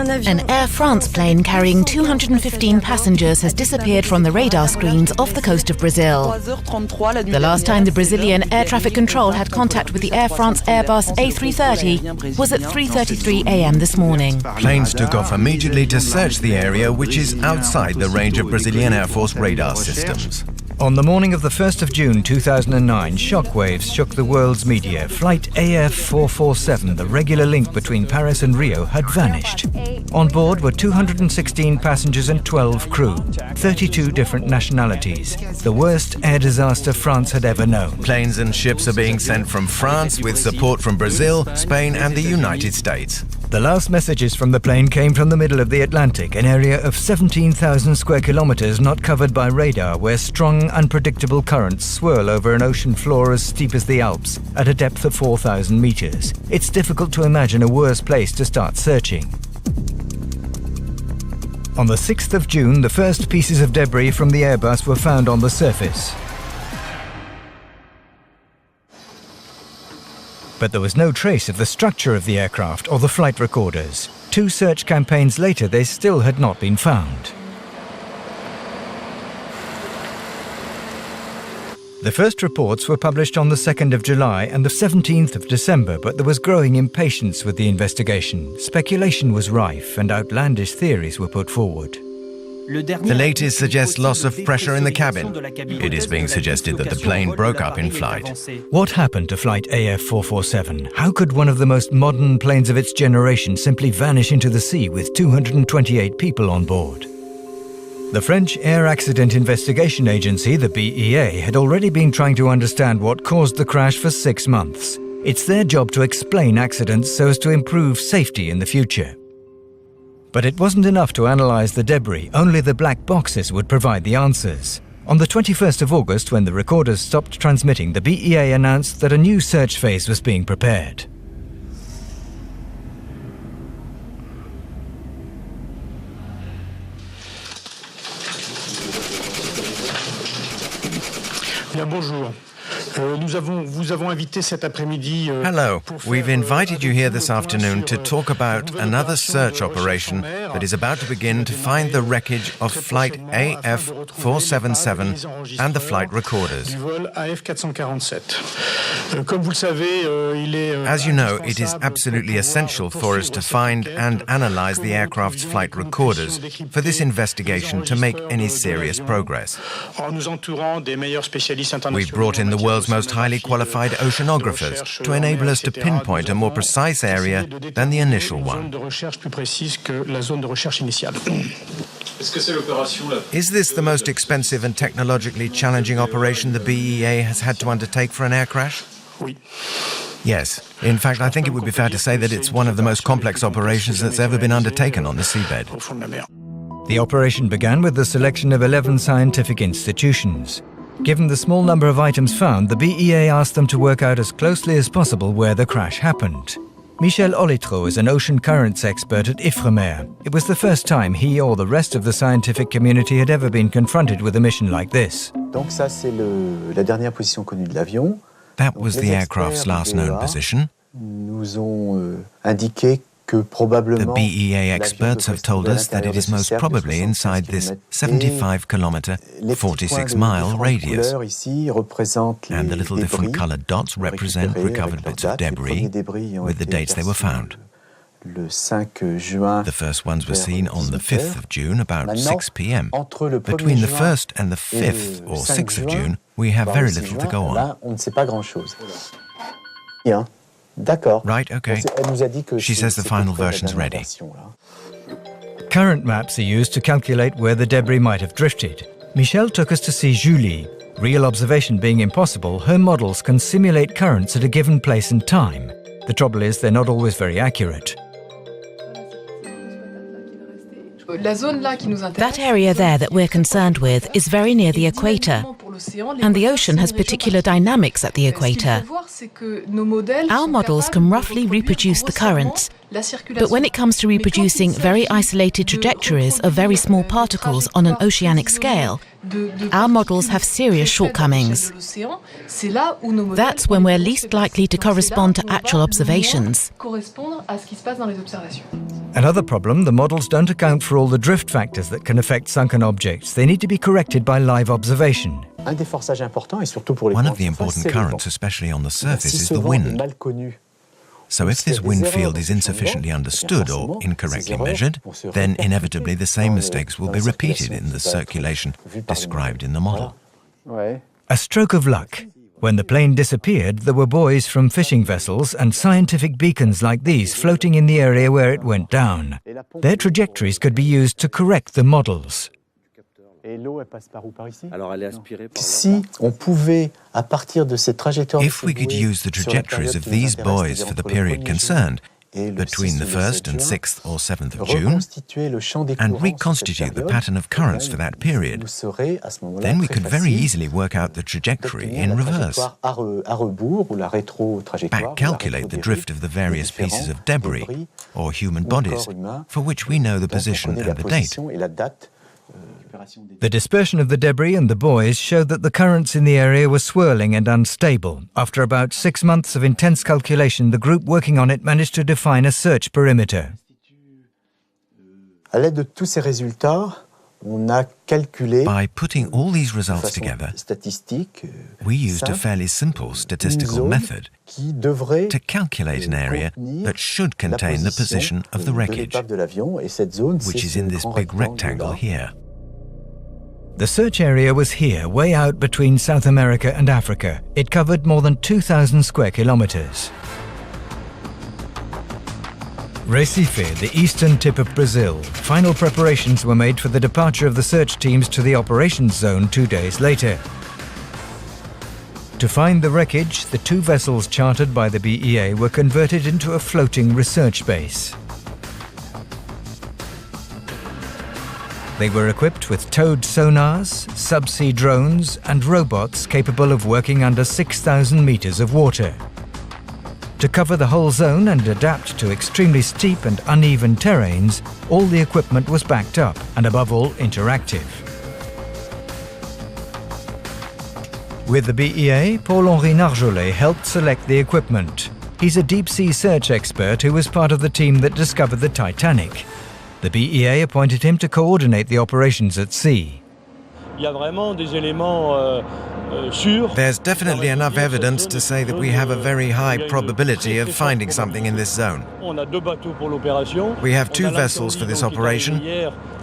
An Air France plane carrying 215 passengers has disappeared from the radar screens off the coast of Brazil. The last time the Brazilian air traffic control had contact with the Air France Airbus A330 was at 3:33 a.m. this morning. Planes took off immediately to search the area, which is outside the range of Brazilian Air Force radar systems. On the morning of the 1st of June 2009, shockwaves shook the world's media. Flight AF447, the regular link between Paris and Rio, had vanished. On board were 216 passengers and 12 crew, 32 different nationalities. The worst air disaster France had ever known. Planes and ships are being sent from France with support from Brazil, Spain and the United States. The last messages from the plane came from the middle of the Atlantic, an area of 17,000 square kilometers not covered by radar, where strong, unpredictable currents swirl over an ocean floor as steep as the Alps at a depth of 4,000 meters. It's difficult to imagine a worse place to start searching. On the 6th of June, the first pieces of debris from the Airbus were found on the surface. But there was no trace of the structure of the aircraft or the flight recorders. 2 search campaigns later, they still had not been found. The first reports were published on the 2nd of July and the 17th of December, but there was growing impatience with the investigation. Speculation was rife and outlandish theories were put forward. The latest suggests loss of pressure in the cabin. It is being suggested that the plane broke up in flight. What happened to Flight AF447? How could one of the most modern planes of its generation simply vanish into the sea with 228 people on board? The French Air Accident Investigation Agency, the BEA, had already been trying to understand what caused the crash for 6 months. It's their job to explain accidents so as to improve safety in the future. But it wasn't enough to analyze the debris, only the black boxes would provide the answers. On the 21st of August, when the recorders stopped transmitting, the BEA announced that a new search phase was being prepared. Bien, bonjour. Hello, we've invited you here this afternoon to talk about another search operation that is about to begin to find the wreckage of Flight AF477 and the flight recorders. As you know, it is absolutely essential for us to find and analyze the aircraft's flight recorders for this investigation to make any serious progress. We've brought in the world's most highly qualified oceanographers to enable us to pinpoint a more precise area than the initial one. Is this the most expensive and technologically challenging operation the BEA has had to undertake for an air crash? Yes. In fact, I think it would be fair to say that it's one of the most complex operations that's ever been undertaken on the seabed. The operation began with the selection of 11 scientific institutions. Given the small number of items found, the BEA asked them to work out as closely as possible where the crash happened. Michel Olitro is an ocean currents expert at Ifremer. It was the first time he or the rest of the scientific community had ever been confronted with a mission like this. That was the aircraft's last known position. The BEA experts have told us that it is most probably inside this 75-kilometer, 46-mile radius. And the little different colored dots represent recovered bits of debris with the dates they were found. The first ones were seen on the 5th of June, about 6 p.m. Between the 1st and the 5th or 6th of June, we have very little to go on. Right, okay. She says the final version's ready. Current maps are used to calculate where the debris might have drifted. Michel took us to see Julie. Real observation being impossible, her models can simulate currents at a given place and time. The trouble is they're not always very accurate. That area there that we're concerned with is very near the equator, and the ocean has particular dynamics at the equator. Our models can roughly reproduce the currents, but when it comes to reproducing very isolated trajectories of very small particles on an oceanic scale, our models have serious shortcomings. That's when we're least likely to correspond to actual observations. Another problem, the models don't account for all the drift factors that can affect sunken objects. They need to be corrected by live observation. One of the important currents, especially on the surface, is the wind. So if this wind field is insufficiently understood or incorrectly measured, then inevitably the same mistakes will be repeated in the circulation described in the model. A stroke of luck. When the plane disappeared, there were buoys from fishing vessels and scientific beacons like these floating in the area where it went down. Their trajectories could be used to correct the models. If we could use the trajectories of these buoys for the period concerned, between the 1st and 6th or 7th of June, and reconstitute the pattern of currents for that period, then we could very easily work out the trajectory in reverse, back-calculate the drift of the various pieces of debris or human bodies for which we know the position and the date. The dispersion of the debris and the buoys showed that the currents in the area were swirling and unstable. After about 6 months of intense calculation, the group working on it managed to define a search perimeter. By putting all these results together, we used a fairly simple statistical method to calculate an area that should contain the position of the wreckage, which is in this big rectangle here. The search area was here, way out between South America and Africa. It covered more than 2,000 square kilometers. Recife, the eastern tip of Brazil. Final preparations were made for the departure of the search teams to the operations zone 2 days later. To find the wreckage, the 2 vessels chartered by the BEA were converted into a floating research base. They were equipped with towed sonars, subsea drones, and robots capable of working under 6,000 meters of water. To cover the whole zone and adapt to extremely steep and uneven terrains, all the equipment was backed up and, above all, interactive. With the BEA, Paul-Henri Narjolet helped select the equipment. He's a deep-sea search expert who was part of the team that discovered the Titanic. The BEA appointed him to coordinate the operations at sea. There's definitely enough evidence to say that we have a very high probability of finding something in this zone. We have 2 vessels for this operation,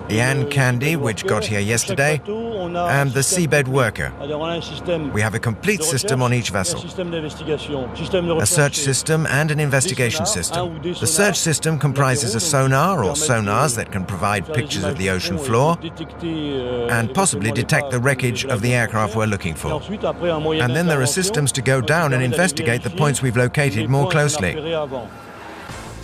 the Anne Candy, which got here yesterday, and the seabed worker. We have a complete system on each vessel. A search system and an investigation system. The search system comprises a sonar or sonars that can provide pictures of the ocean floor and possibly detect the wreckage of the aircraft we're looking for. And then there are systems to go down and investigate the points we've located more closely.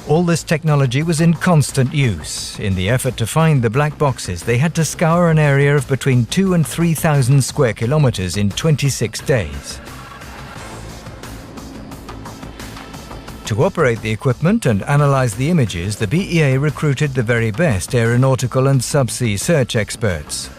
All this technology was in constant use. In the effort to find the black boxes, they had to scour an area of between 2,000 and 3,000 square kilometers in 26 days. To operate the equipment and analyze the images, the BEA recruited the very best aeronautical and subsea search experts.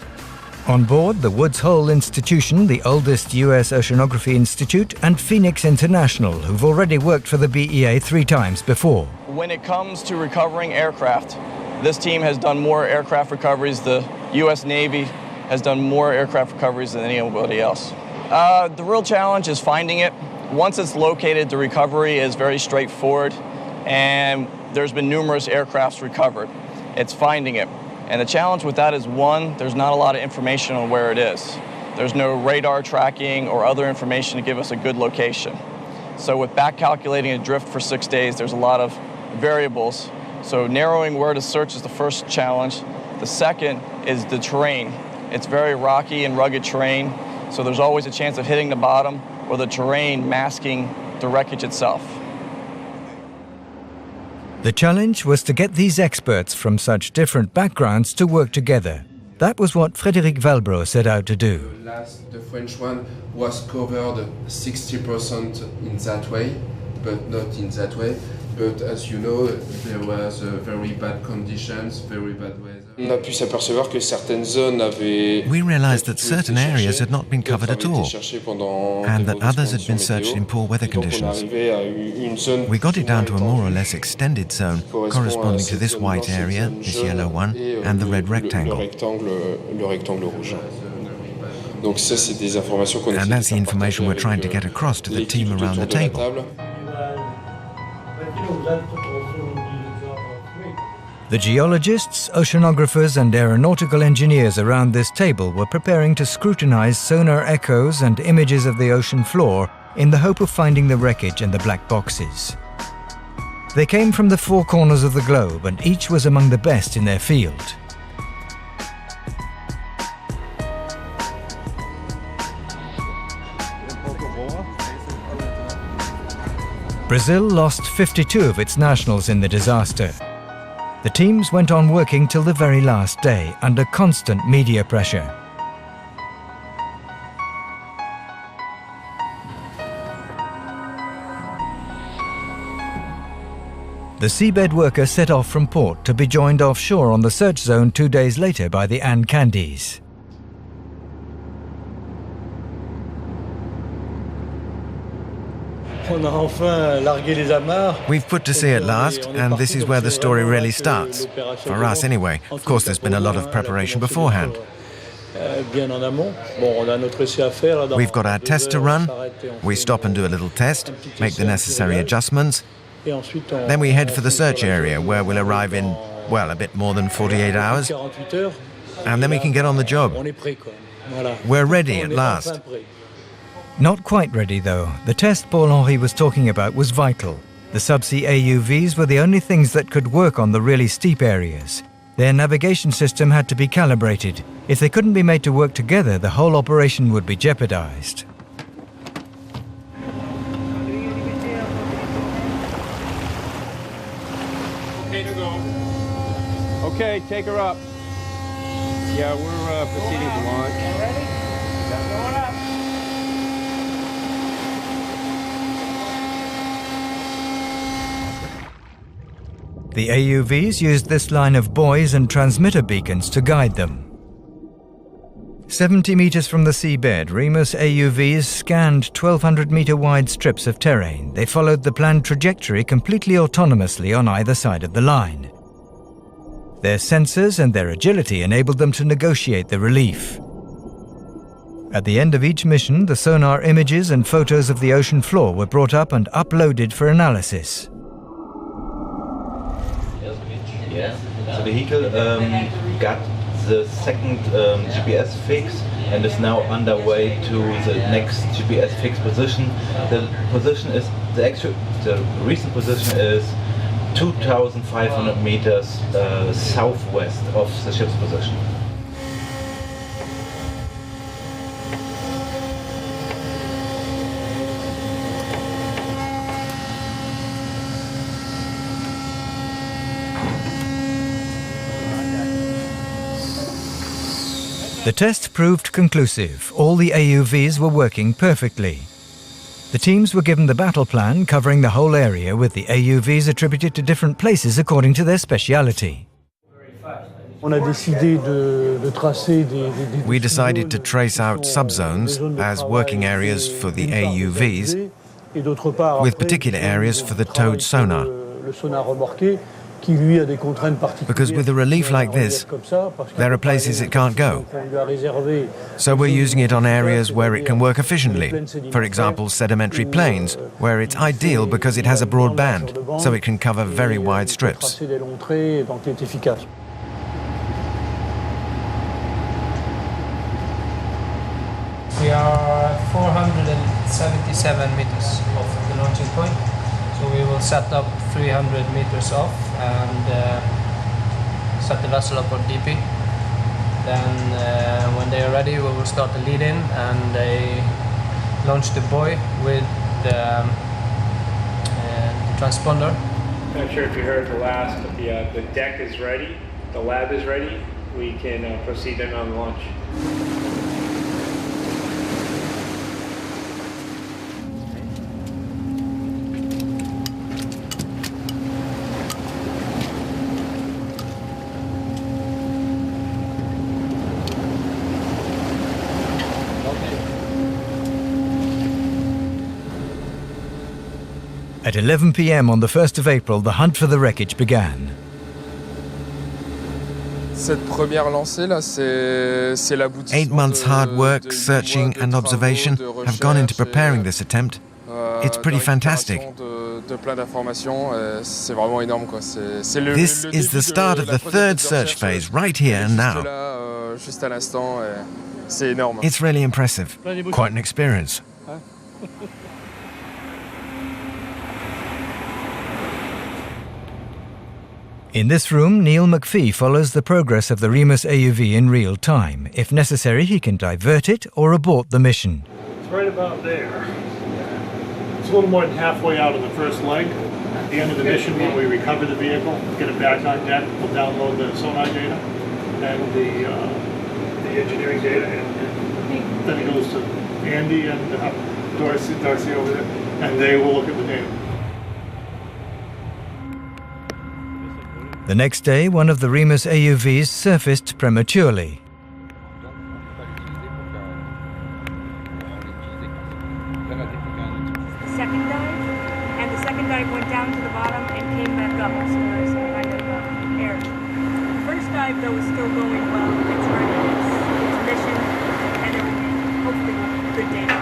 On board, the Woods Hole Institution, the oldest US oceanography institute, and Phoenix International, who've already worked for the BEA 3 times before. When it comes to recovering aircraft, this team has done more aircraft recoveries. The US Navy has done more aircraft recoveries than anybody else. The real challenge is finding it. Once it's located, the recovery is very straightforward, and there's been numerous aircrafts recovered. It's finding it. And the challenge with that is, one, there's not a lot of information on where it is. There's no radar tracking or other information to give us a good location. So with back calculating a drift for 6 days, there's a lot of variables. So narrowing where to search is the first challenge. The second is the terrain. It's very rocky and rugged terrain, so there's always a chance of hitting the bottom or the terrain masking the wreckage itself. The challenge was to get these experts from such different backgrounds to work together. That was what Frédéric Valbro set out to do. The French one was covered 60% in that way, but not in that way. But as you know, there was very bad conditions, very bad weather. We realized that certain areas had not been covered at all, and that others had been searched in poor weather conditions. We got it down to a more or less extended zone, corresponding to this white area, this yellow one, and the red rectangle. And that's the information we're trying to get across to the team around the table. The geologists, oceanographers and aeronautical engineers around this table were preparing to scrutinize sonar echoes and images of the ocean floor in the hope of finding the wreckage and the black boxes. They came from the four corners of the globe and each was among the best in their field. Brazil lost 52 of its nationals in the disaster. The teams went on working till the very last day, under constant media pressure. The seabed worker set off from port to be joined offshore on the search zone 2 days later by the Anne Candies. We've put to sea at last, and this is where the story really starts. For us, anyway. Of course, there's been a lot of preparation beforehand. We've got our test to run. We stop and do a little test, make the necessary adjustments. Then we head for the search area, where we'll arrive in, well, a bit more than 48 hours. And then we can get on the job. We're ready at last. Not quite ready, though. The test Paul-Henri was talking about was vital. The subsea AUVs were the only things that could work on the really steep areas. Their navigation system had to be calibrated. If they couldn't be made to work together, the whole operation would be jeopardized. Okay to go. Okay, take her up. Yeah, we're proceeding to launch. Ready? Going up. The AUVs used this line of buoys and transmitter beacons to guide them. 70 meters from the seabed, Remus AUVs scanned 1,200-meter wide strips of terrain. They followed the planned trajectory completely autonomously on either side of the line. Their sensors and their agility enabled them to negotiate the relief. At the end of each mission, the sonar images and photos of the ocean floor were brought up and uploaded for analysis. Yeah, so the vehicle got the second GPS fix and is now underway to the next GPS fix position. The position is the recent position is 2,500 meters southwest of the ship's position. The test proved conclusive. All the AUVs were working perfectly. The teams were given the battle plan covering the whole area, with the AUVs attributed to different places according to their speciality. We decided to trace out subzones as working areas for the AUVs, with particular areas for the towed sonar. Because with a relief like this, there are places it can't go. So we're using it on areas where it can work efficiently. For example, sedimentary plains, where it's ideal because it has a broad band, so it can cover very wide strips. We are 477 meters off the launching point. So we will set up 300 meters off and set the vessel up on DP. Then when they are ready, we will start the lead-in and they launch the buoy with the transponder. I'm not sure if you heard the last, but the deck is ready, the lab is ready. We can proceed then on launch. At 11 p.m. on the 1st of April, the hunt for the wreckage began. Cette première lancée là, c'est l'aboutissement. 8 months hard work, searching and observation have gone into preparing this attempt. It's pretty fantastic. This is the start of the third search phase, right here and now. It's really impressive. Quite an experience. In this room, Neil McPhee follows the progress of the Remus AUV in real time. If necessary, he can divert it or abort the mission. It's right about there. It's a little more than halfway out of the first leg. At the end of the mission, when we recover the vehicle, get it back on deck, we'll download the sonar data and the engineering data, and then it goes to Andy and Darcy over there, and they will look at the data. The next day, one of the Remus AUVs surfaced prematurely. The second dive, and the second dive went down to the bottom and came back up, so there's some kind of error. The first dive, though, is still going well. It's running its mission, and everything, hopefully good data.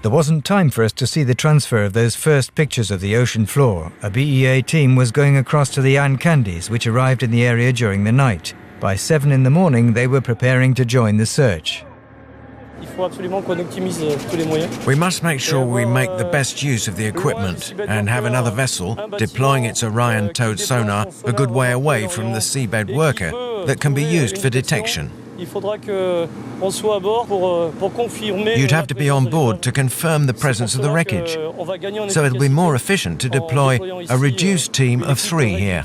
There wasn't time for us to see the transfer of those first pictures of the ocean floor. A BEA team was going across to the Ancandies, which arrived in the area during the night. By 7 in the morning, they were preparing to join the search. We must make sure we make the best use of the equipment and have another vessel, deploying its Orion-towed sonar a good way away from the seabed worker, that can be used for detection. You'd have to be on board to confirm the presence of the wreckage, so it'll be more efficient to deploy a reduced team of 3 here.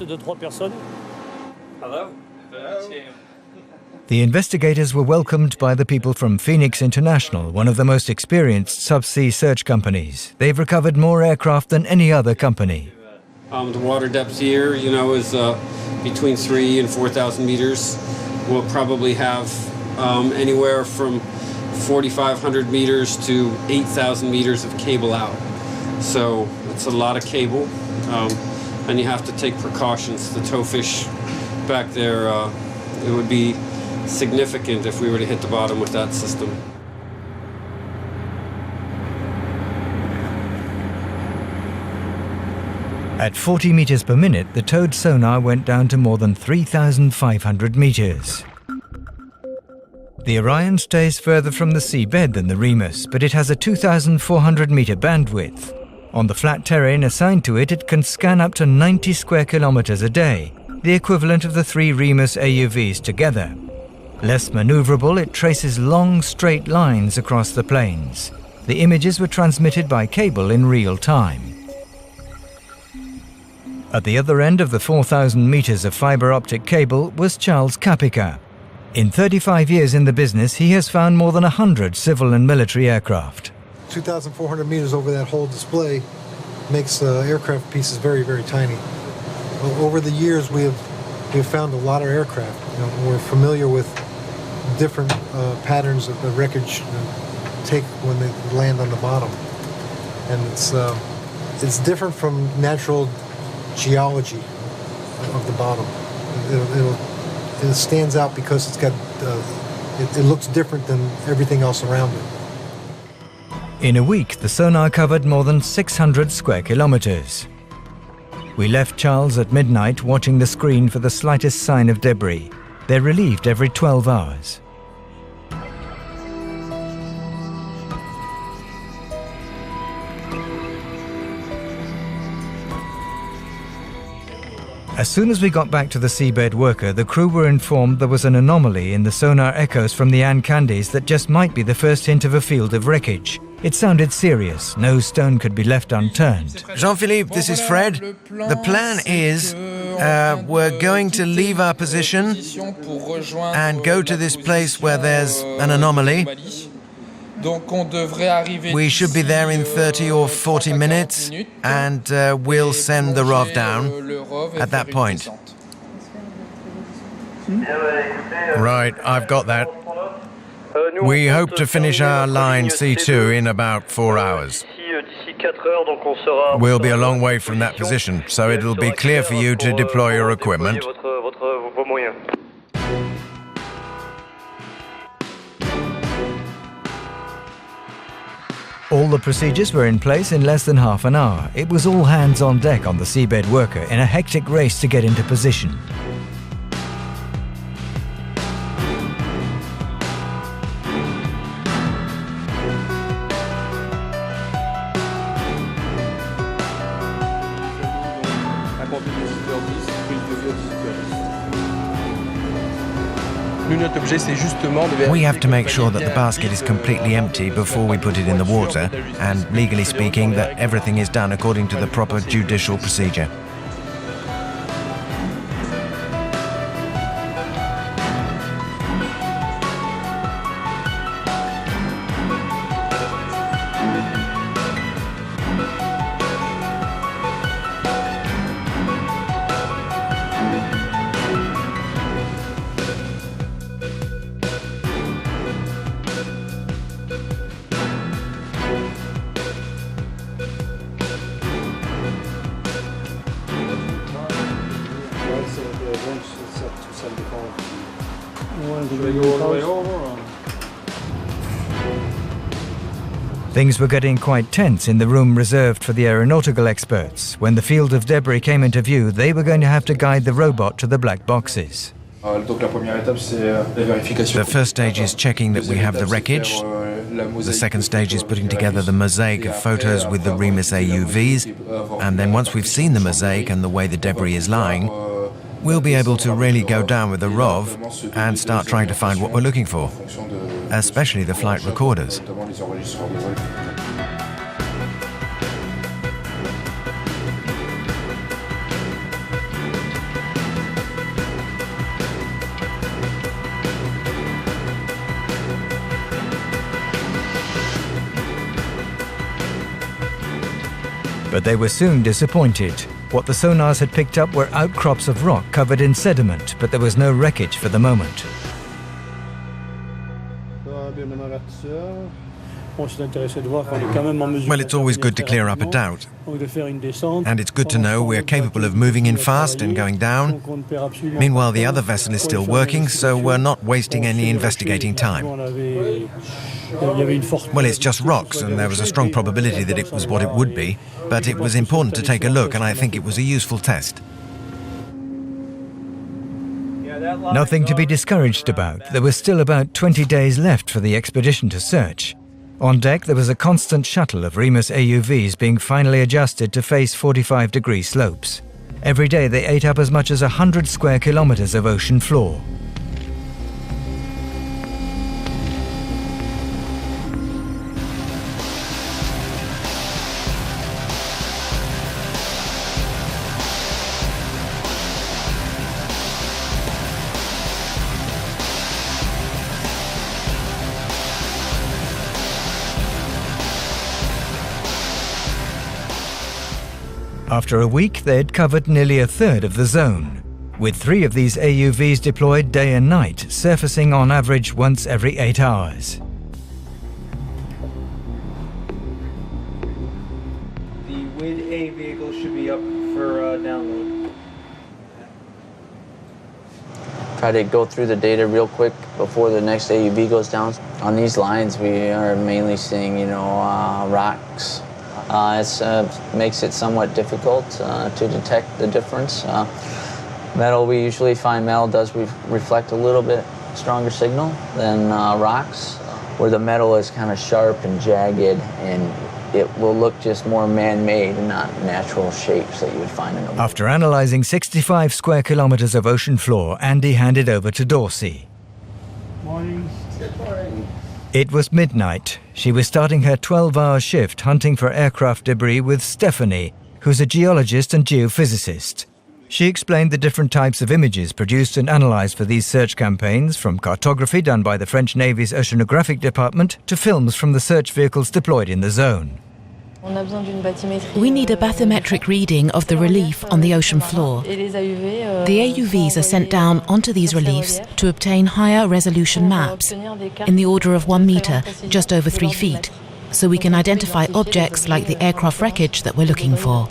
The investigators were welcomed by the people from Phoenix International, one of the most experienced subsea search companies. They've recovered more aircraft than any other company. The water depth here, is between 3,000 and 4,000 meters. We'll probably have anywhere from 4,500 meters to 8,000 meters of cable out. So it's a lot of cable, and you have to take precautions. The towfish back there, it would be significant if we were to hit the bottom with that system. At 40 meters per minute, the towed sonar went down to more than 3,500 meters. The Orion stays further from the seabed than the Remus, but it has a 2,400 meter bandwidth. On the flat terrain assigned to it, it can scan up to 90 square kilometers a day, the equivalent of the 3 Remus AUVs together. Less maneuverable, it traces long, straight lines across the plains. The images were transmitted by cable in real time. At the other end of the 4,000 meters of fiber optic cable was Charles Capica. In 35 years in the business, he has found more than 100 civil and military aircraft. 2,400 meters over that whole display makes aircraft pieces very, very tiny. Over the years, we have found a lot of aircraft. We're familiar with different patterns that the wreckage take when they land on the bottom, and it's different from natural geology of the bottom. It stands out because it's got it looks different than everything else around it. In a week, the sonar covered more than 600 square kilometers. We left Charles at midnight watching the screen for the slightest sign of debris. They're relieved every 12 hours. As soon as we got back to the seabed worker, the crew were informed there was an anomaly in the sonar echoes from the Ancandies that just might be the first hint of a field of wreckage. It sounded serious. No stone could be left unturned. Jean-Philippe, this is Fred. The plan is we're going to leave our position and go to this place where there's an anomaly. We should be there in 30 or 40 minutes, and we'll send the ROV down at that point. Right, I've got that. We hope to finish our line C2 in about 4 hours. We'll be a long way from that position, so it'll be clear for you to deploy your equipment. All the procedures were in place in less than half an hour. It was all hands on deck on the seabed worker in a hectic race to get into position. We have to make sure that the basket is completely empty before we put it in the water, and legally speaking, that everything is done according to the proper judicial procedure. Things were getting quite tense in the room reserved for the aeronautical experts. When the field of debris came into view, they were going to have to guide the robot to the black boxes. The first stage is checking that we have the wreckage. The second stage is putting together the mosaic of photos with the Remus AUVs. And then once we've seen the mosaic and the way the debris is lying, we'll be able to really go down with the ROV and start trying to find what we're looking for, especially the flight recorders. But they were soon disappointed. What the sonars had picked up were outcrops of rock covered in sediment, but there was no wreckage for the moment. Well, it's always good to clear up a doubt. And it's good to know we're capable of moving in fast and going down. Meanwhile, the other vessel is still working, so we're not wasting any investigating time. Well, it's just rocks, and there was a strong probability that it was what it would be, but it was important to take a look, and I think it was a useful test. Nothing to be discouraged about. There was still about 20 days left for the expedition to search. On deck, there was a constant shuttle of Remus AUVs being finally adjusted to face 45-degree slopes. Every day, they ate up as much as 100 square kilometers of ocean floor. After a week, they had covered nearly a third of the zone, with 3 of these AUVs deployed day and night, surfacing on average once every 8 hours. The WID-A vehicle should be up for download. Try to go through the data real quick before the next AUV goes down. On these lines, we are mainly seeing, rocks. It makes it somewhat difficult to detect the difference. Metal, we usually find metal does reflect a little bit stronger signal than rocks, where the metal is kind of sharp and jagged, and it will look just more man-made and not natural shapes that you would find in a... After analysing 65 square kilometres of ocean floor, Andy handed over to Dorsey. Morning. Good morning. It was midnight. She was starting her 12-hour shift hunting for aircraft debris with Stephanie, who's a geologist and geophysicist. She explained the different types of images produced and analysed for these search campaigns, from cartography done by the French Navy's Oceanographic Department to films from the search vehicles deployed in the zone. We need a bathymetric reading of the relief on the ocean floor. The AUVs are sent down onto these reliefs to obtain higher resolution maps in the order of 1 meter, just over 3 feet, so we can identify objects like the aircraft wreckage that we're looking for.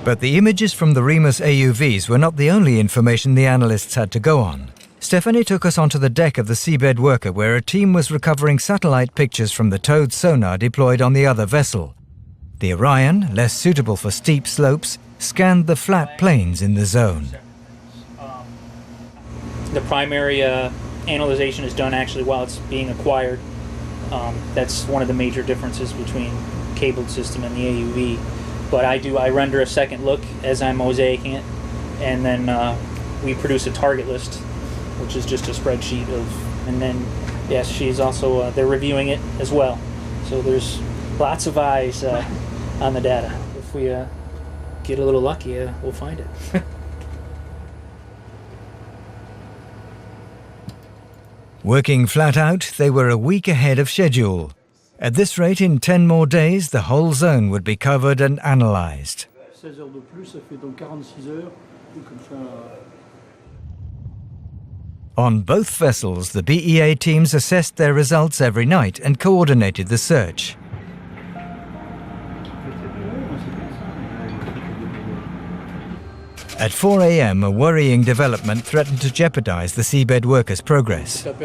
But the images from the Remus AUVs were not the only information the analysts had to go on. Stephanie took us onto the deck of the seabed worker, where a team was recovering satellite pictures from the towed sonar deployed on the other vessel. The Orion, less suitable for steep slopes, scanned the flat plains in the zone. The primary analyzation is done actually while it's being acquired. That's one of the major differences between cabled system and the AUV. But I render a second look as I'm mosaicing it, and then we produce a target list, which is just a spreadsheet of, and then yes, she's also they're reviewing it as well. So there's lots of eyes on the data. If we get a little lucky, we'll find it. Working flat out, they were a week ahead of schedule. At this rate, in 10 more days, the whole zone would be covered and analysed. On both vessels, the BEA teams assessed their results every night and coordinated the search. At 4 a.m, a worrying development threatened to jeopardize the seabed workers' progress. One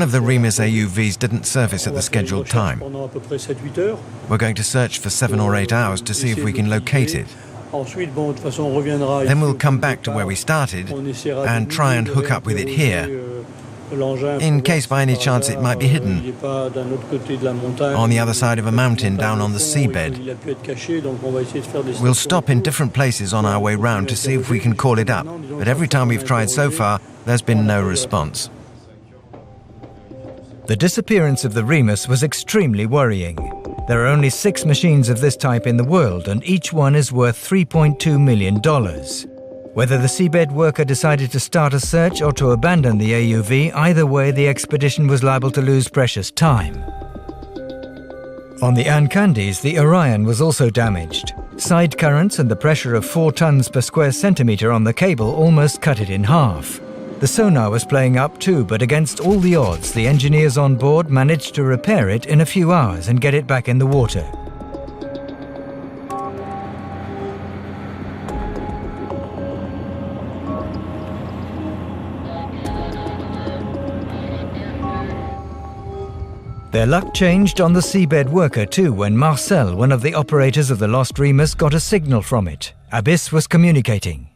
of the Remus AUVs didn't surface at the scheduled time. We're going to search for 7 or 8 hours to see if we can locate it. Then we'll come back to where we started and try and hook up with it here, in case by any chance it might be hidden on the other side of a mountain down on the seabed. We'll stop in different places on our way round to see if we can call it up, but every time we've tried so far, there's been no response. The disappearance of the Remus was extremely worrying. There are only 6 machines of this type in the world, and each one is worth $3.2 million. Whether the seabed worker decided to start a search or to abandon the AUV, either way the expedition was liable to lose precious time. On the Ancandes, the Orion was also damaged. Side currents and the pressure of 4 tons per square centimetre on the cable almost cut it in half. The sonar was playing up too, but against all the odds, the engineers on board managed to repair it in a few hours and get it back in the water. Their luck changed on the seabed worker too when Marcel, one of the operators of the lost Remus, got a signal from it. Abyss was communicating.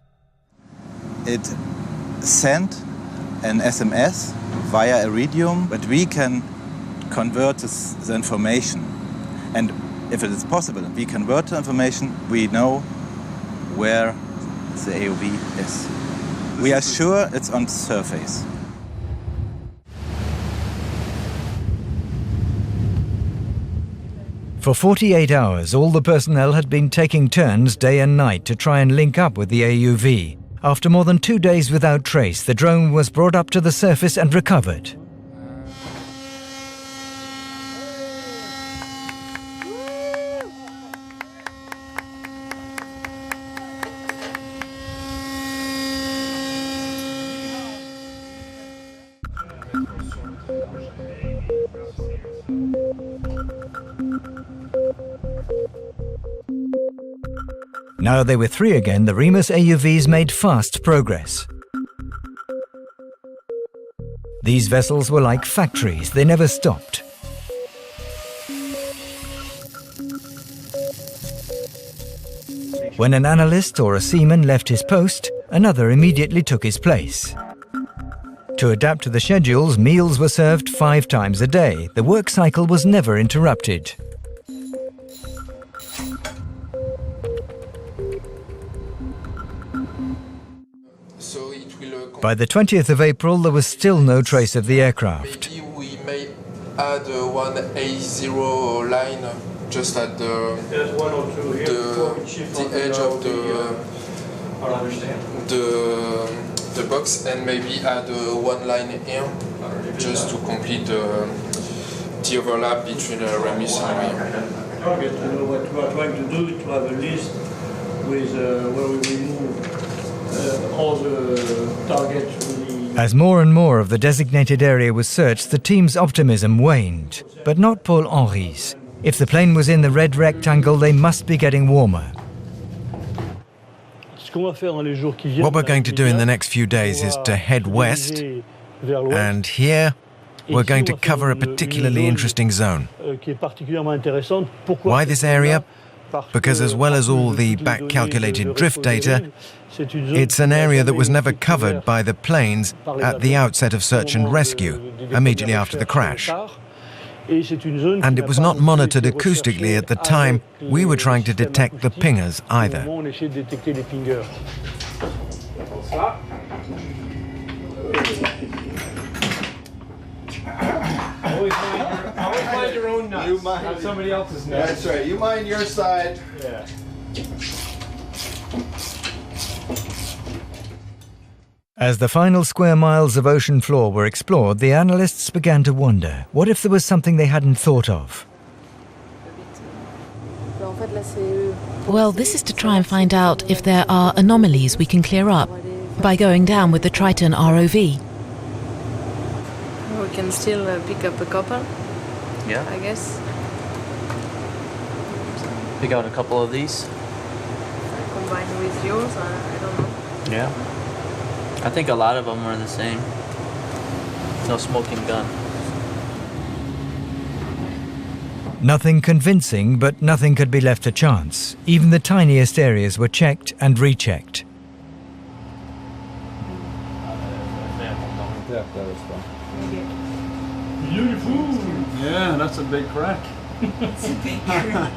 It sent an SMS via Iridium, but we can convert the information. And if it is possible, we convert the information, we know where the AUV is. We are sure it's on the surface. For 48 hours, all the personnel had been taking turns day and night to try and link up with the AUV. After more than 2 days without trace, the drone was brought up to the surface and recovered. Now they were 3 again, the Remus AUVs made fast progress. These vessels were like factories, they never stopped. When an analyst or a seaman left his post, another immediately took his place. To adapt to the schedules, meals were served 5 times a day. The work cycle was never interrupted. By the 20th of April, there was still no trace of the aircraft. Maybe we may add one A0 line just at the edge of the box, and maybe add one line here just to complete the overlap between Remus and Louis. You know what we are trying to do, to have a list with where we remove all the targets. As more and more of the designated area was searched, the team's optimism waned, but not Paul Henry's. If the plane was in the red rectangle, they must be getting warmer. What we're going to do in the next few days is to head west, and here we're going to cover a particularly interesting zone. Why this area? Because as well as all the back-calculated drift data, it's an area that was never covered by the planes at the outset of search and rescue, immediately after the crash. And it was not monitored acoustically at the time we were trying to detect the pingers either. Always mind your own nuts, you mind, not somebody else's nuts. That's right, you mind your side. Yeah. As the final square miles of ocean floor were explored, the analysts began to wonder, what if there was something they hadn't thought of? Well, this is to try and find out if there are anomalies we can clear up by going down with the Triton ROV. We can still pick up a couple. Yeah. I guess. Pick out a couple of these. Combined with yours, I don't know. Yeah. I think a lot of them are the same. No smoking gun. Nothing convincing, but nothing could be left to chance. Even the tiniest areas were checked and rechecked. Beautiful! Yeah, that's a big crack. It's a big crack.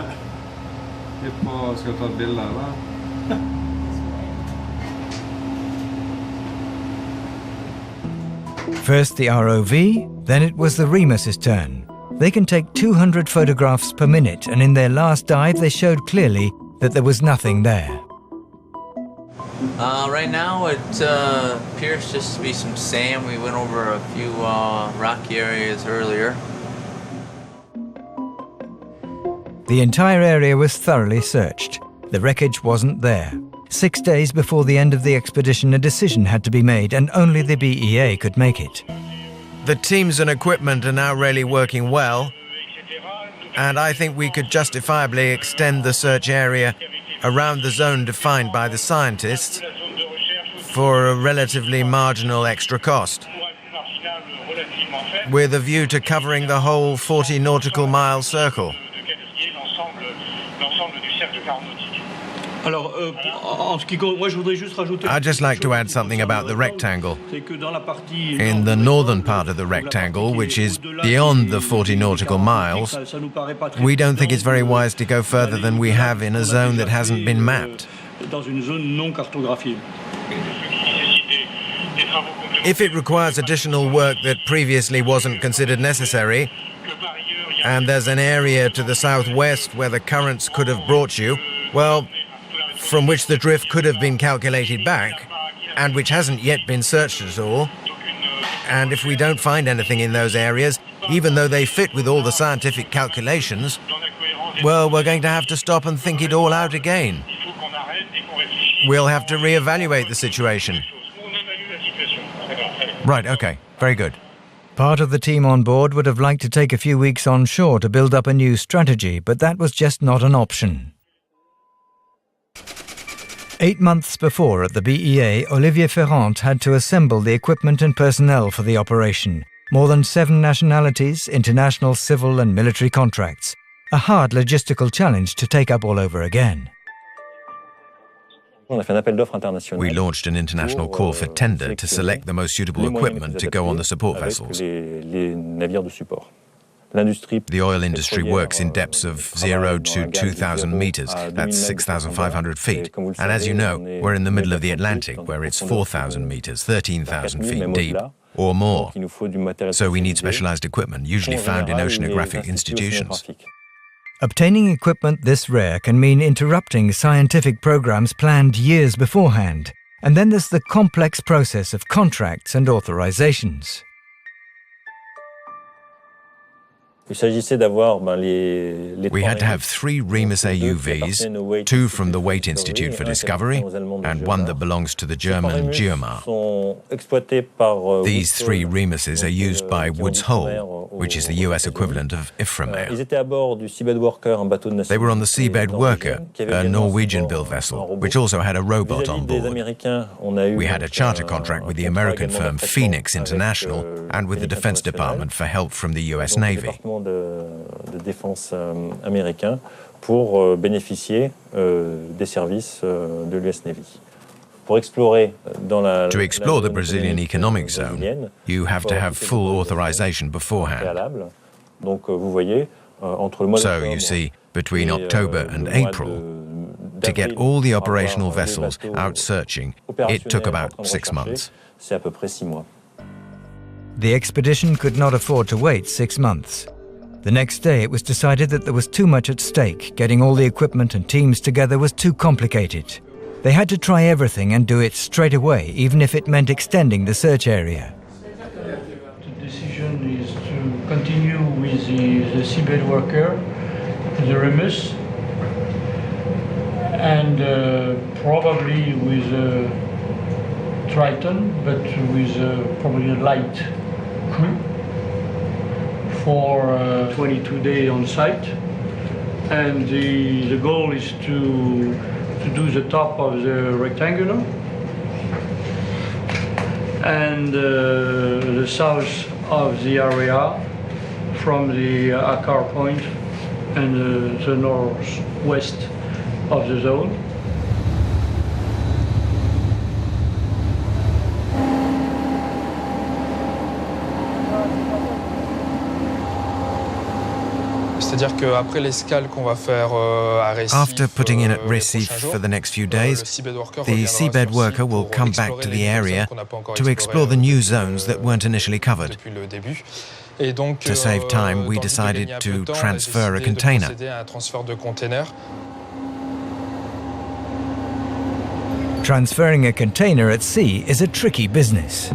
Ska jag ta ett bild eller? First the ROV, then it was the Remus's turn. They can take 200 photographs per minute, and in their last dive they showed clearly that there was nothing there. Right now it appears just to be some sand. We went over a few rocky areas earlier. The entire area was thoroughly searched. The wreckage wasn't there. 6 days before the end of the expedition, a decision had to be made, and only the BEA could make it. The teams and equipment are now really working well, and I think we could justifiably extend the search area around the zone defined by the scientists for a relatively marginal extra cost, with a view to covering the whole 40 nautical mile circle. I'd just like to add something about the rectangle. In the northern part of the rectangle, which is beyond the 40 nautical miles, we don't think it's very wise to go further than we have in a zone that hasn't been mapped. If it requires additional work that previously wasn't considered necessary, and there's an area to the southwest where the currents could have brought you, well, from which the drift could have been calculated back, and which hasn't yet been searched at all. And if we don't find anything in those areas, even though they fit with all the scientific calculations, well, we're going to have to stop and think it all out again. We'll have to reevaluate the situation. Right, okay, very good. Part of the team on board would have liked to take a few weeks on shore to build up a new strategy, but that was just not an option. 8 months before, at the BEA, Olivier Ferrand had to assemble the equipment and personnel for the operation. More than 7 nationalities, international civil and military contracts. A hard logistical challenge to take up all over again. We launched an international call for tender to select the most suitable equipment to go on the support vessels. The oil industry works in depths of 0 to 2,000 meters, that's 6,500 feet. And as you know, we're in the middle of the Atlantic, where it's 4,000 meters, 13,000 feet deep, or more. So we need specialized equipment, usually found in oceanographic institutions. Obtaining equipment this rare can mean interrupting scientific programs planned years beforehand. And then there's the complex process of contracts and authorizations. We had to have 3 Remus AUVs, 2 from the Wait Institute for Discovery, and 1 that belongs to the German GeoMar. These 3 Remuses are used by Woods Hole, which is the US equivalent of Ifremer. They were on the Seabed Worker, a Norwegian-built vessel, which also had a robot on board. We had a charter contract with the American firm Phoenix International and with the Defense Department for help from the US Navy. De défense américain pour bénéficier des services de l'US Navy. To explore the Brazilian economic zone, you have to have full authorization beforehand. So, you see, between October and April, to get all the operational vessels out searching, it took about 6 months. The expedition could not afford to wait 6 months. The next day it was decided that there was too much at stake. Getting all the equipment and teams together was too complicated. They had to try everything and do it straight away, even if it meant extending the search area. The decision is to continue with the Seabed Worker, the Remus, and probably with Triton, but with probably a light crew for 22 days on site. And the goal is to do the top of the rectangular and the south of the area from the Akar Point and the northwest of the zone. After putting in at Recife for the next few days, the Seabed Worker will come back to the area to explore the new zones that weren't initially covered. To save time, we decided to transfer a container. Transferring a container at sea is a tricky business.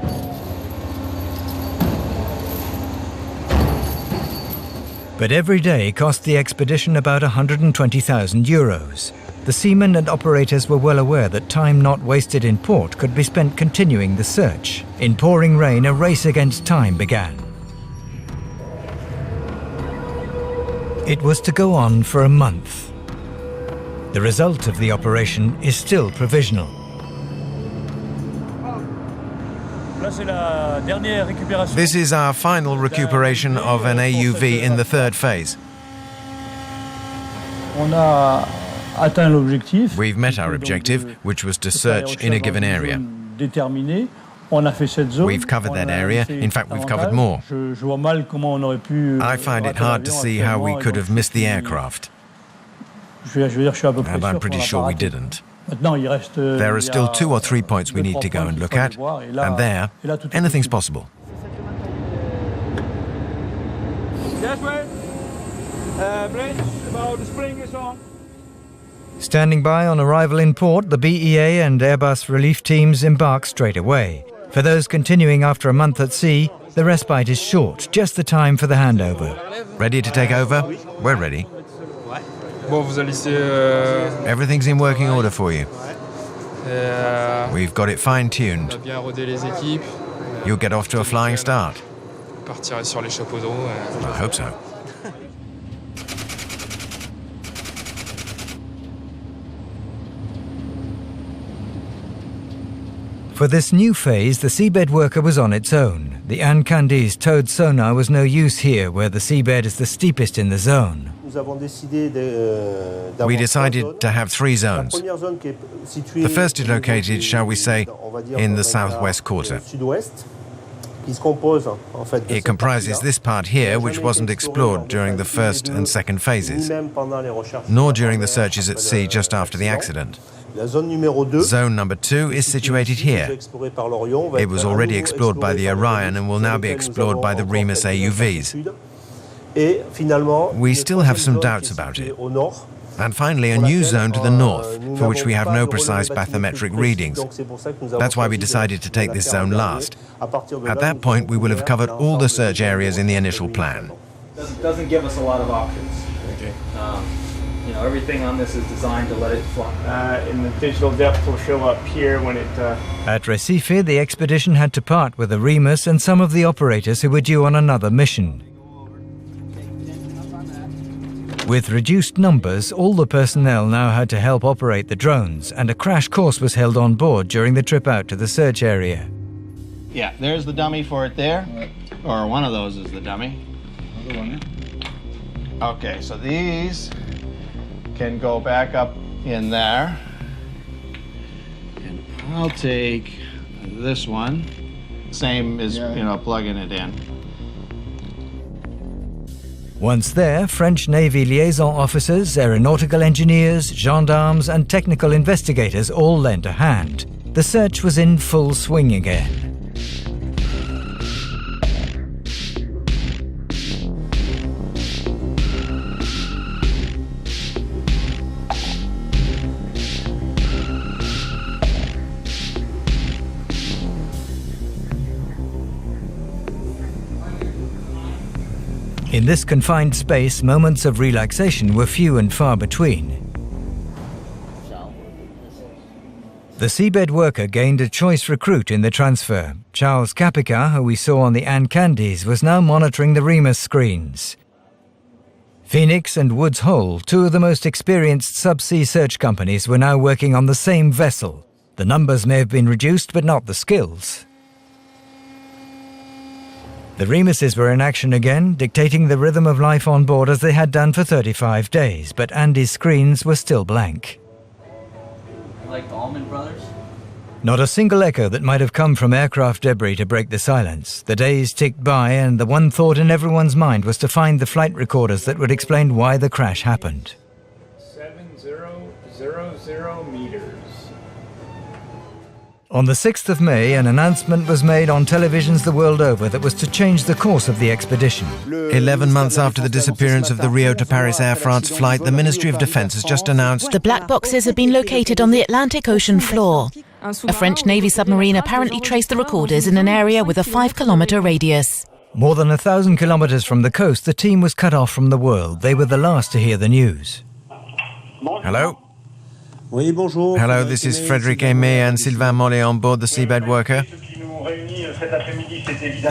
But every day cost the expedition about €120,000. The seamen and operators were well aware that time not wasted in port could be spent continuing the search. In pouring rain, a race against time began. It was to go on for a month. The result of the operation is still provisional. This is our final recuperation of an AUV in the 3rd phase. We've met our objective, which was to search in a given area. We've covered that area. In fact, we've covered more. I find it hard to see how we could have missed the aircraft. And I'm pretty sure we didn't. There are still 2 or 3 points we need to go and look at, and there, anything's possible. Standing by on arrival in port, the BEA and Airbus relief teams embark straight away. For those continuing after a month at sea, the respite is short, just the time for the handover. Ready to take over? We're ready. Everything's in working order for you. We've got it fine-tuned. You'll get off to a flying start. I hope so. For this new phase, the Seabed Worker was on its own. The Ancandi's towed sonar was no use here, where the seabed is the steepest in the zone. We decided to have 3 zones. The first is located, shall we say, in the southwest quarter. It comprises this part here, which wasn't explored during the 1st and 2nd phases, nor during the searches at sea just after the accident. Zone number 2 is situated here. It was already explored by the Orion and will now be explored by the Remus AUVs. We still have some doubts about it. And finally, a new zone to the north, for which we have no precise bathymetric readings. That's why we decided to take this zone last. At that point, we will have covered all the search areas in the initial plan. Doesn't give us a lot of options. Okay. You know, everything on this is designed to let it fly. And the digital depth will show up here when it... At Recife, the expedition had to part with the Remus and some of the operators who were due on another mission. With reduced numbers, all the personnel now had to help operate the drones, and a crash course was held on board during the trip out to the search area. Yeah, there's the dummy for it there, or one of those is the dummy. Okay, so these can go back up in there. And I'll take this one, same as, you know, plugging it in. Once there, French Navy liaison officers, aeronautical engineers, gendarmes and technical investigators all lent a hand. The search was in full swing again. In this confined space, moments of relaxation were few and far between. The seabed worker gained a choice recruit in the transfer. Charles Capica, who we saw on the Anne Candies, was now monitoring the Remus screens. Phoenix and Woods Hole, two of the most experienced subsea search companies, were now working on the same vessel. The numbers may have been reduced, but not the skills. The Remuses were in action again, dictating the rhythm of life on board as they had done for 35 days, but Andy's screens were still blank. Like the Allman Brothers? Not a single echo that might have come from aircraft debris to break the silence. The days ticked by, and the one thought in everyone's mind was to find the flight recorders that would explain why the crash happened. 7000 meters. On the 6th of May, an announcement was made on televisions the world over that was to change the course of the expedition. 11 months after the disappearance of the Rio to Paris Air France flight, the Ministry of Defense has just announced the black boxes have been located on the Atlantic Ocean floor. A French Navy submarine apparently traced the recorders in an area with a 5-kilometre radius. More than 1,000 kilometres from the coast, the team was cut off from the world. They were the last to hear the news. Hello? Hello, this is Frédéric Aimé and Sylvain Mollet on board the seabed worker.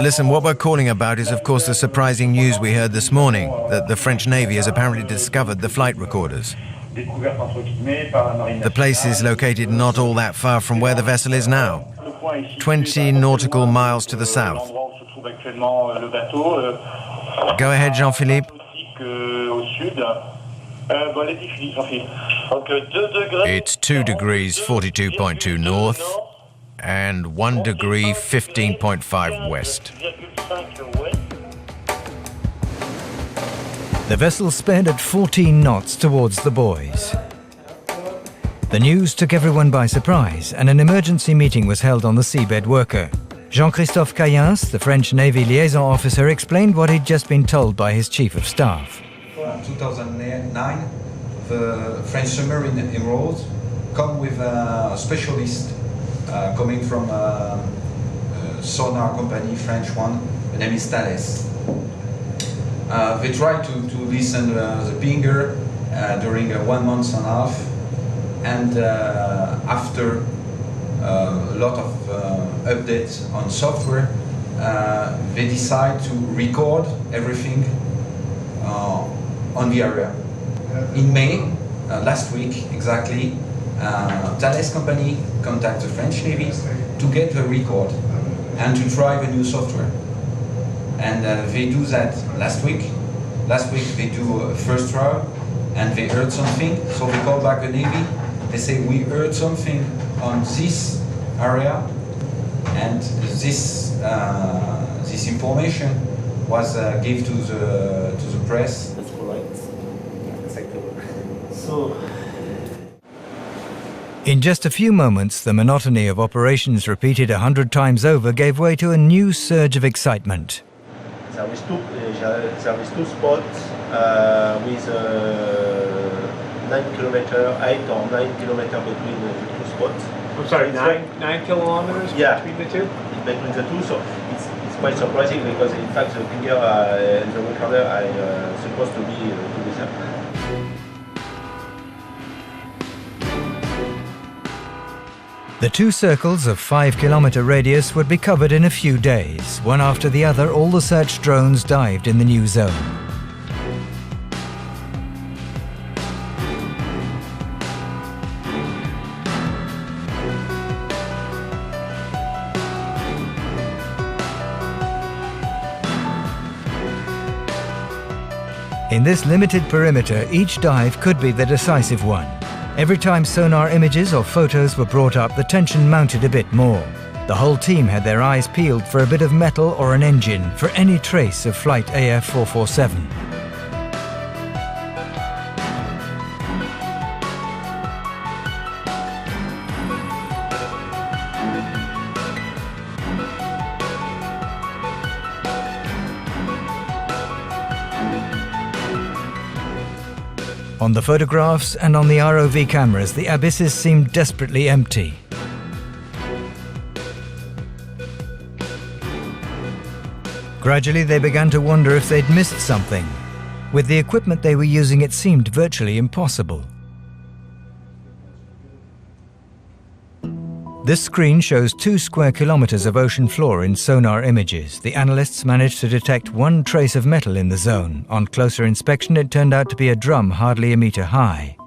Listen, what we're calling about is, of course, the surprising news we heard this morning, that the French Navy has apparently discovered the flight recorders. The place is located not all that far from where the vessel is now, 20 nautical miles to the south. Go ahead, Jean-Philippe. It's 2 degrees 42.2 north and 1 degree 15.5 west. The vessel sped at 14 knots towards the buoys. The news took everyone by surprise, and an emergency meeting was held on the seabed worker. Jean-Christophe Caillens, the French Navy liaison officer, explained what he'd just been told by his chief of staff. In 2009, the French submarine enrolled come with a specialist coming from a sonar company, French one, the name is Thales. They tried to listen the pinger during 1 month and a half, and after a lot of updates on software, they decide to record everything on the area. In May, last week exactly, Thales company contacted the French Navy to get the record and to try the new software. And they do that last week. Last week they do a first trial and they heard something, so they call back the Navy. They say, we heard something on this area, and this information was given to the press. That's correct. So. In just a few moments, the monotony of operations repeated 100 times over gave way to a new surge of excitement. There is two spots with 9 kilometers, 8 or 9 kilometers between the two spots. I'm sorry, 9 kilometers between the two? Between the two, so it's it's quite surprising because in fact the pinger and the recorder are supposed to be there. The two circles of 5-kilometer radius would be covered in a few days. One after the other, all the search drones dived in the new zone. In this limited perimeter, each dive could be the decisive one. Every time sonar images or photos were brought up, the tension mounted a bit more. The whole team had their eyes peeled for a bit of metal or an engine, for any trace of flight AF447. On the photographs and on the ROV cameras, the abysses seemed desperately empty. Gradually, they began to wonder if they'd missed something. With the equipment they were using, it seemed virtually impossible. This screen shows 2 square kilometers of ocean floor in sonar images. The analysts managed to detect one trace of metal in the zone. On closer inspection, it turned out to be a drum hardly a meter high.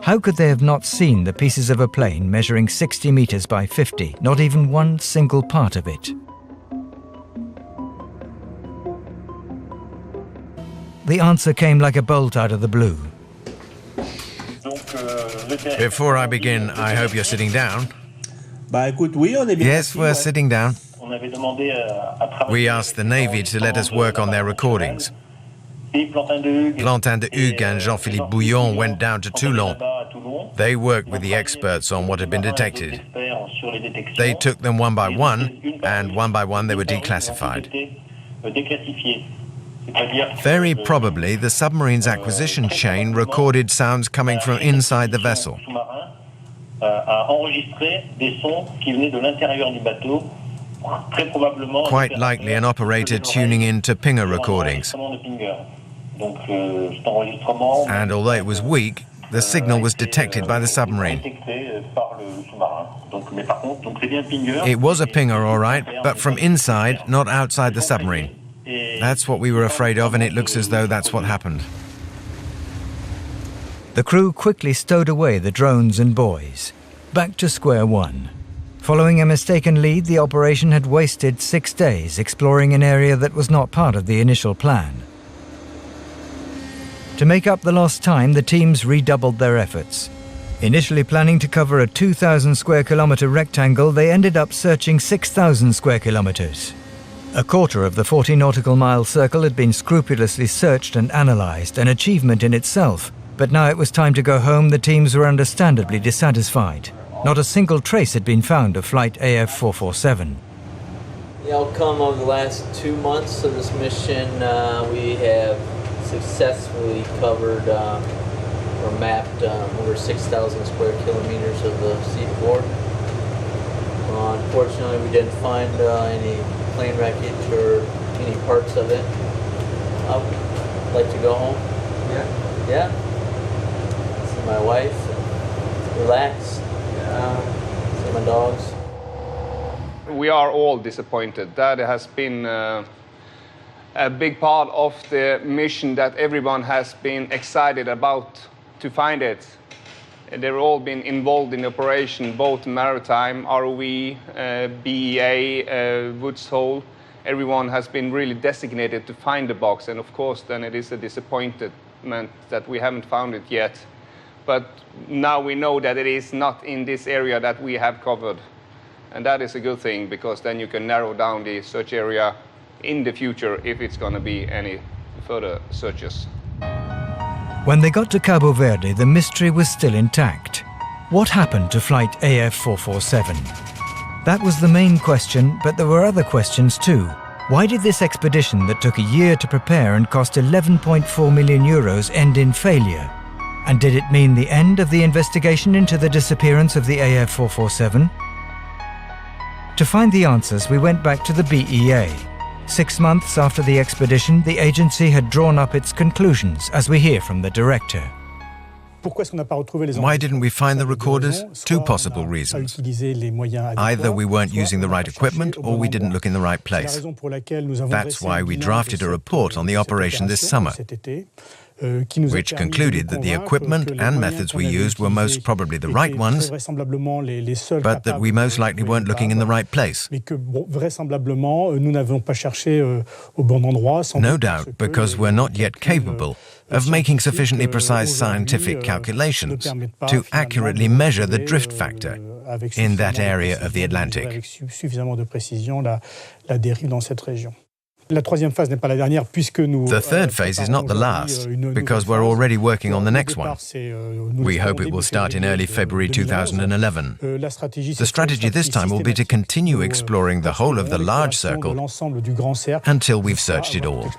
How could they have not seen the pieces of a plane measuring 60 meters by 50, not even one single part of it? The answer came like a bolt out of the blue. Before I begin, I hope you're sitting down. Yes, we're sitting down. We asked the Navy to let us work on their recordings. Plantin de Hugues and Jean-Philippe Bouillon went down to Toulon. They worked with the experts on what had been detected. They took them one by one, and one by one they were declassified. Very probably, the submarine's acquisition chain recorded sounds coming from inside the vessel. Quite likely an operator tuning in to pinger recordings. And although it was weak, the signal was detected by the submarine. It was a pinger, all right, but from inside, not outside the submarine. That's what we were afraid of, and it looks as though that's what happened. The crew quickly stowed away the drones and buoys. Back to square one. Following a mistaken lead, the operation had wasted 6 days exploring an area that was not part of the initial plan. To make up the lost time, the teams redoubled their efforts. Initially planning to cover a 2,000 square kilometer rectangle, they ended up searching 6,000 square kilometers. A quarter of the 40 nautical mile circle had been scrupulously searched and analyzed, an achievement in itself. But now it was time to go home. The teams were understandably dissatisfied. Not a single trace had been found of flight AF447. The outcome of the last 2 months of this mission, we have successfully covered or mapped over 6,000 square kilometers of the seafloor. Unfortunately, we didn't find any plane wreckage or any parts of it. I'd like to go home. Yeah. See my wife. Relax. See my dogs. We are all disappointed. That has been a big part of the mission that everyone has been excited about to find it. They've all been involved in the operation, both maritime, ROV, BEA, Woods Hole. Everyone has been really designated to find the box, and of course then it is a disappointment that we haven't found it yet. But now we know that it is not in this area that we have covered. And that is a good thing, because then you can narrow down the search area in the future if it's going to be any further searches. When they got to Cabo Verde, the mystery was still intact. What happened to flight AF447? That was the main question, but there were other questions too. Why did this expedition that took a year to prepare and cost 11.4 million euros end in failure? And did it mean the end of the investigation into the disappearance of the AF447? To find the answers, we went back to the BEA. 6 months after the expedition, the agency had drawn up its conclusions, as we hear from the director. Why didn't we find the recorders? Two possible reasons. Either we weren't using the right equipment or we didn't look in the right place. That's why we drafted a report on the operation this summer, which concluded that the equipment and methods we used were most probably the right ones, but that we most likely weren't looking in the right place. No doubt, because we're not yet capable of making sufficiently precise scientific calculations to accurately measure the drift factor in that area of the Atlantic. The third phase is not the last, because we're already working on the next one. We hope it will start in early February 2011. The strategy this time will be to continue exploring the whole of the large circle until we've searched it all.